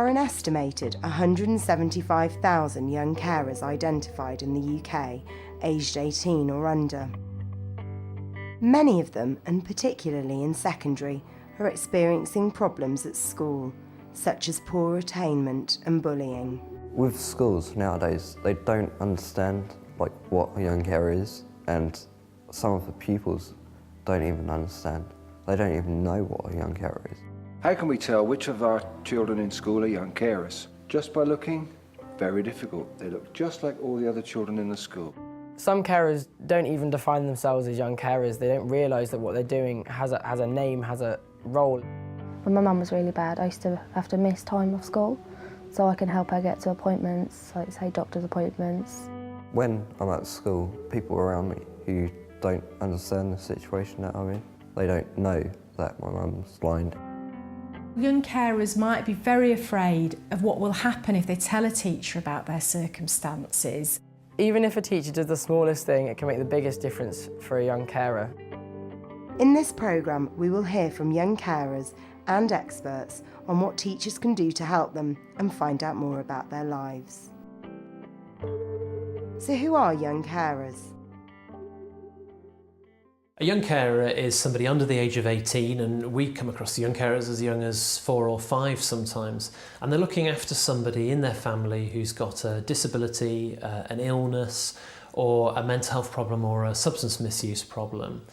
an estimated 175,000 young carers identified in the UK, aged 18 or under. Many of them, and particularly in secondary, are experiencing problems at school, such as poor attainment and bullying. With schools nowadays, they don't understand what a young carer is, and some of the pupils don't even understand. They don't even know what a young carer is. How can we tell which of our children in school are young carers? Just by looking? Very difficult. They look just like all the other children in the school. Some carers don't even define themselves as young carers. They don't realise that what they're doing has a name, has a role. When my mum was really bad, I used to have to miss time off school so I can help her get to appointments, like say doctor's appointments. When I'm at school, people around me who don't understand the situation that I'm in, they don't know that my mum's blind. Young carers might be very afraid of what will happen if they tell a teacher about their circumstances. Even if a teacher does the smallest thing, it can make the biggest difference for a young carer. In this programme, we will hear from young carers and experts on what teachers can do to help them and find out more about their lives. So who are young carers? A young carer is somebody under the age of 18, and we come across young carers as young as 4 or 5 sometimes, and they're looking after somebody in their family who's got a disability, an illness, or a mental health problem or a substance misuse problem.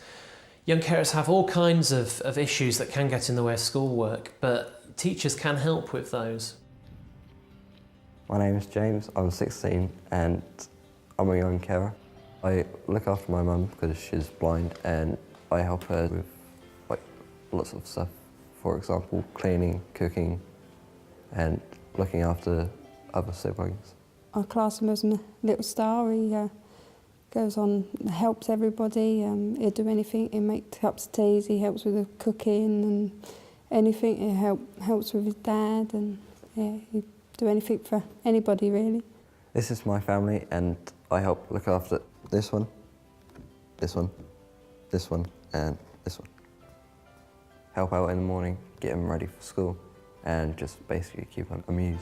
Young carers have all kinds of issues that can get in the way of schoolwork, but teachers can help with those. My name is James, I'm 16 and I'm a young carer. I look after my mum because she's blind, and I help her with lots of stuff. For example, cleaning, cooking and looking after other siblings. I class him as a little star. He goes on, helps everybody. He'll do anything. He makes cups of tea. He helps with the cooking and anything. He helps with his dad, and yeah, he'd do anything for anybody really. This is my family, and I help look after this one, this one, this one, and this one. Help out in the morning, get them ready for school, and just basically keep them amused.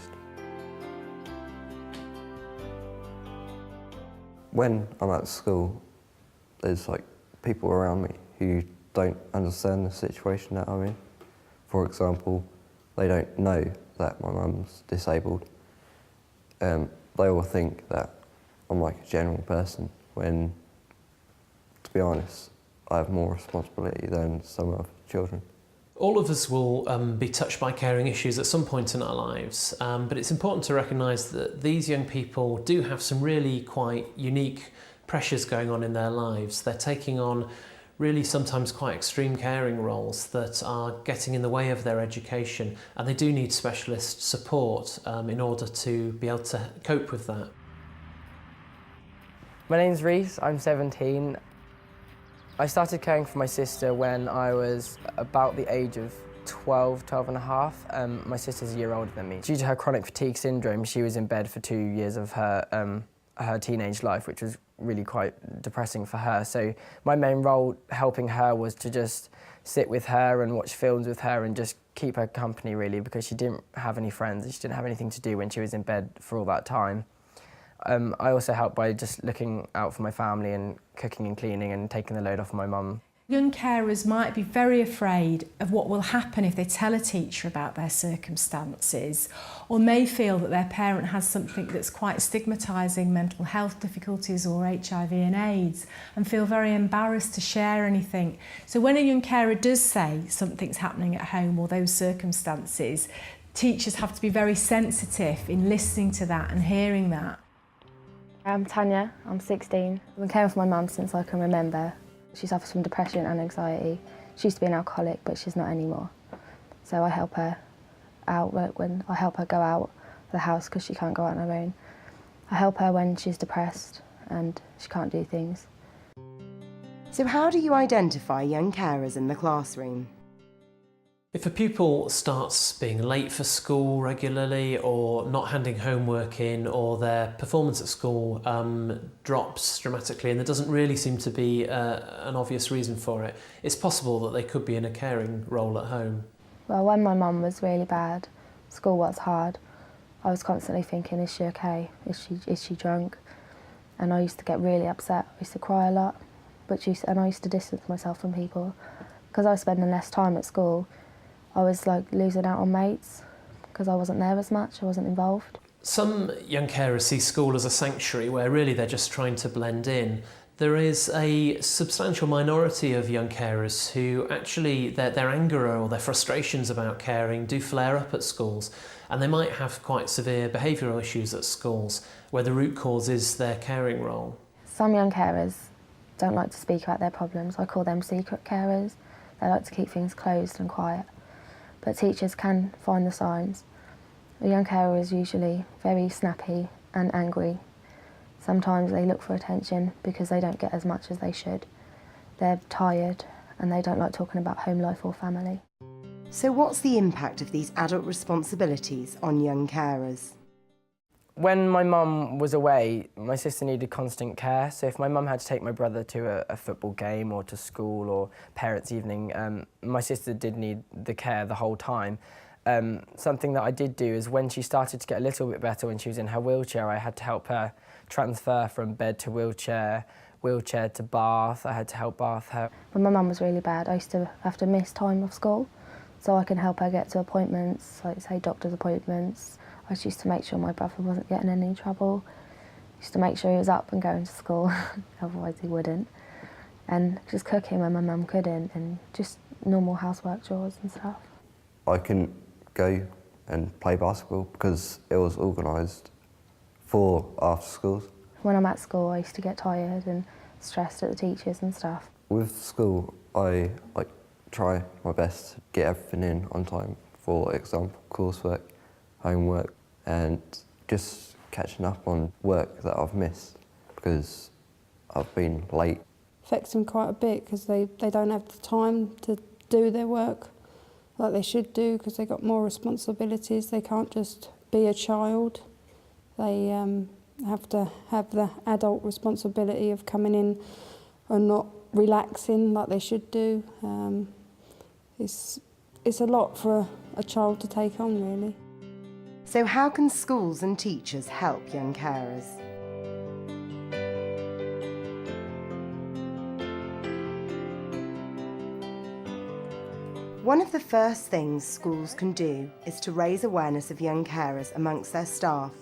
When I'm at school, there's people around me who don't understand the situation that I'm in. For example, they don't know that my mum's disabled. They all think that I'm like a general person, when, to be honest, I have more responsibility than some of the children. All of us will be touched by caring issues at some point in our lives, but it's important to recognise that these young people do have some really quite unique pressures going on in their lives. They're taking on really sometimes quite extreme caring roles that are getting in the way of their education, and they do need specialist support in order to be able to cope with that. My name's Reese, I'm 17. I started caring for my sister when I was about the age of 12 and a half. My sister's a year older than me. Due to her chronic fatigue syndrome, she was in bed for 2 years of her teenage life, which was really quite depressing for her. So my main role helping her was to just sit with her and watch films with her and just keep her company really, because she didn't have any friends and she didn't have anything to do when she was in bed for all that time. I also helped by just looking out for my family and cooking and cleaning and taking the load off my mum. Young carers might be very afraid of what will happen if they tell a teacher about their circumstances, or may feel that their parent has something that's quite stigmatising, mental health difficulties or HIV and AIDS, and feel very embarrassed to share anything. So when a young carer does say something's happening at home or those circumstances, teachers have to be very sensitive in listening to that and hearing that. I'm Tanya, I'm 16. I've been caring for my mum since I can remember. She suffers from depression and anxiety. She used to be an alcoholic, but she's not anymore. So I help her out when I help her go out of the house because she can't go out on her own. I help her when she's depressed and she can't do things. So how do you identify young carers in the classroom? If a pupil starts being late for school regularly, or not handing homework in, or their performance at school drops dramatically and there doesn't really seem to be an obvious reason for it, it's possible that they could be in a caring role at home. Well, when my mum was really bad, School was hard. I was constantly thinking, is she okay? Is she drunk? And I used to get really upset. I used to cry a lot, and I used to distance myself from people. Because I was spending less time at school, I was like losing out on mates because I wasn't there as much, I wasn't involved. Some young carers see school as a sanctuary where really they're just trying to blend in. There is a substantial minority of young carers who actually their anger or their frustrations about caring do flare up at schools, and they might have quite severe behavioural issues at schools where the root cause is their caring role. Some young carers don't like to speak about their problems. I call them secret carers. They like to keep things closed and quiet. But teachers can find the signs. A young carer is usually very snappy and angry. Sometimes they look for attention because they don't get as much as they should. They're tired and they don't like talking about home life or family. So what's the impact of these adult responsibilities on young carers? When my mum was away, my sister needed constant care, so if my mum had to take my brother to a football game or to school or parents' evening, my sister did need the care the whole time. Something that I did do is when she started to get a little bit better when she was in her wheelchair, I had to help her transfer from bed to wheelchair to bath. I had to help bath her. When my mum was really bad, I used to have to miss time of school so I can help her get to appointments, like say doctor's appointments. I just used to make sure my brother wasn't getting in any trouble. I used to make sure he was up and going to school, otherwise he wouldn't. And just cooking when my mum couldn't, and just normal housework chores and stuff. I couldn't go and play basketball because it was organised for after schools. When I'm at school, I used to get tired and stressed at the teachers and stuff. With school, I try my best to get everything in on time. For example, coursework, homework, and just catching up on work that I've missed because I've been late. Affects them quite a bit because they don't have the time to do their work like they should do because they've got more responsibilities. They can't just be a child. They have to have the adult responsibility of coming in and not relaxing like they should do. It's a lot for a child to take on, really. So how can schools and teachers help young carers? One of the first things schools can do is to raise awareness of young carers amongst their staff,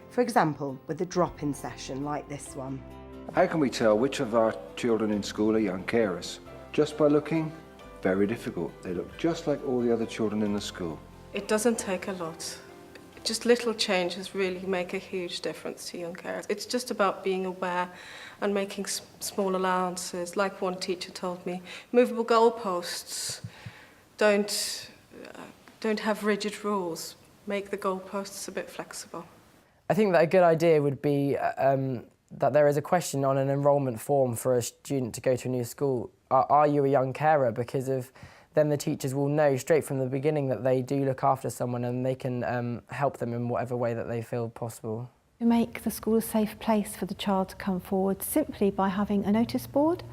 for example, with a drop-in session like this one. How can we tell which of our children in school are young carers? Just by looking? Very difficult. They look just like all the other children in the school. It doesn't take a lot. Just little changes really make a huge difference to young carers. It's just about being aware and making small allowances. Like one teacher told me, movable goalposts. Don't have rigid rules. Make the goalposts a bit flexible. I think that a good idea would be that there is a question on an enrolment form for a student to go to a new school. Are you a young carer? Because then the teachers will know straight from the beginning that they do look after someone and they can help them in whatever way that they feel possible. We make the school a safe place for the child to come forward simply by having a notice board,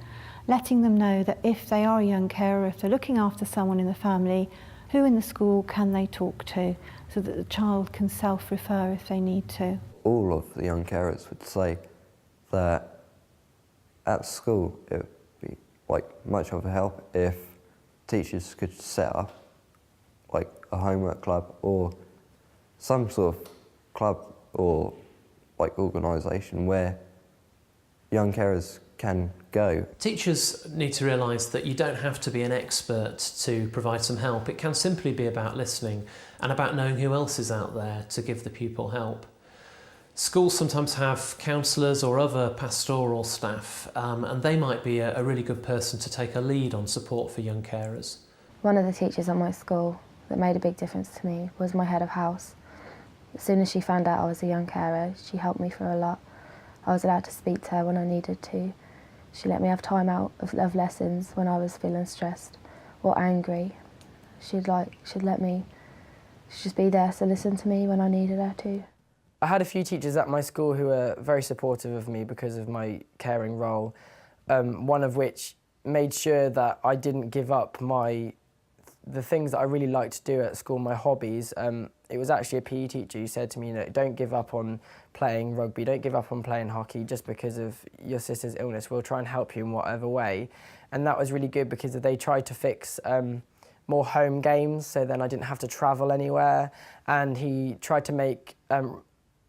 letting them know that if they are a young carer, if they're looking after someone in the family, who in the school can they talk to so that the child can self-refer if they need to. All of the young carers would say that at school it would be much of a help if teachers could set up a homework club or some sort of club or organisation where young carers can go. Teachers need to realise that you don't have to be an expert to provide some help. It can simply be about listening and about knowing who else is out there to give the pupil help. Schools sometimes have counsellors or other pastoral staff, and they might be a really good person to take a lead on support for young carers. One of the teachers at my school that made a big difference to me was my head of house. As soon as she found out I was a young carer, she helped me through a lot. I was allowed to speak to her when I needed to. She let me have time out of lessons when I was feeling stressed or angry. She'd just be there to listen to me when I needed her to. I had a few teachers at my school who were very supportive of me because of my caring role, one of which made sure that I didn't give up the things that I really liked to do at school, my hobbies. it was actually a PE teacher who said to me, don't give up on playing rugby, don't give up on playing hockey just because of your sister's illness. We'll try and help you in whatever way. And that was really good because they tried to fix more home games, so then I didn't have to travel anywhere. And he tried to make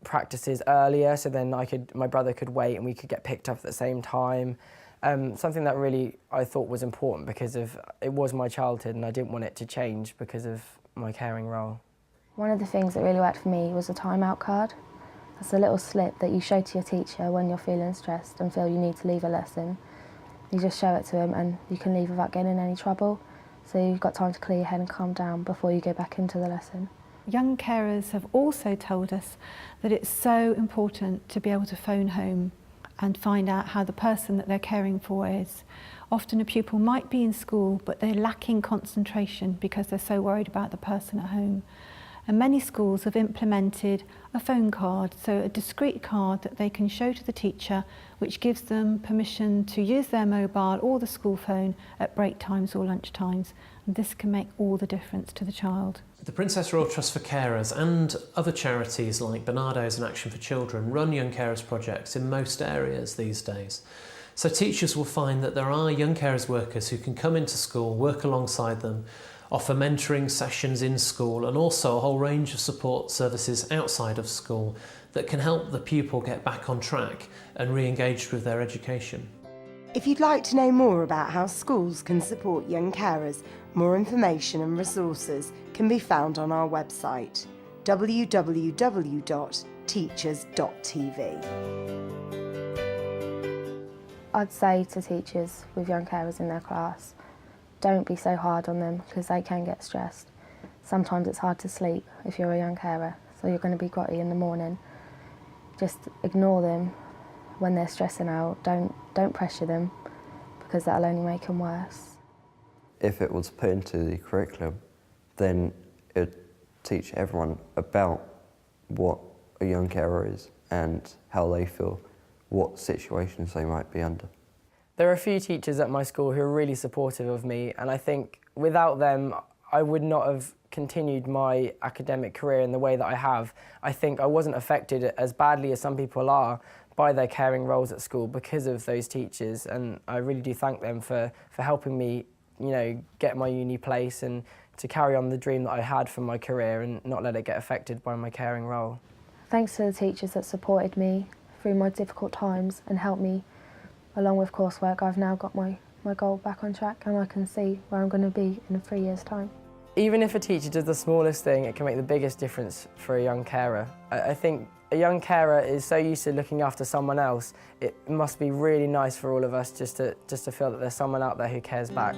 practices earlier, so then my brother could wait and we could get picked up at the same time. Something that really I thought was important because it was my childhood and I didn't want it to change because of my caring role. One of the things that really worked for me was a timeout card. That's a little slip that you show to your teacher when you're feeling stressed and feel you need to leave a lesson. You just show it to him and you can leave without getting in any trouble. So you've got time to clear your head and calm down before you go back into the lesson. Young carers have also told us that it's so important to be able to phone home and find out how the person that they're caring for is. Often a pupil might be in school, but they're lacking concentration because they're so worried about the person at home. And many schools have implemented a phone card, so a discrete card that they can show to the teacher, which gives them permission to use their mobile or the school phone at break times or lunch times. And this can make all the difference to the child. The Princess Royal Trust for Carers and other charities like Barnardo's and Action for Children run young carers projects in most areas these days. So teachers will find that there are young carers workers who can come into school, work alongside them, offer mentoring sessions in school and also a whole range of support services outside of school that can help the pupil get back on track and re-engaged with their education. If you'd like to know more about how schools can support young carers, more information and resources can be found on our website, www.teachers.tv. I'd say to teachers with young carers in their class, don't be so hard on them because they can get stressed. Sometimes it's hard to sleep if you're a young carer, so you're going to be grotty in the morning. Just ignore them when they're stressing out. Don't pressure them because that'll only make them worse. If it was put into the curriculum, then it would teach everyone about what a young carer is and how they feel, what situations they might be under. There are a few teachers at my school who are really supportive of me, and I think without them I would not have continued my academic career in the way that I have. I think I wasn't affected as badly as some people are by their caring roles at school because of those teachers, and I really do thank them for helping me, get my uni place and to carry on the dream that I had for my career and not let it get affected by my caring role. Thanks to the teachers that supported me through my difficult times and helped me along with coursework, I've now got my goal back on track and I can see where I'm going to be in 3 years' time. Even if a teacher does the smallest thing, it can make the biggest difference for a young carer. I think a young carer is so used to looking after someone else, it must be really nice for all of us just to feel that there's someone out there who cares back.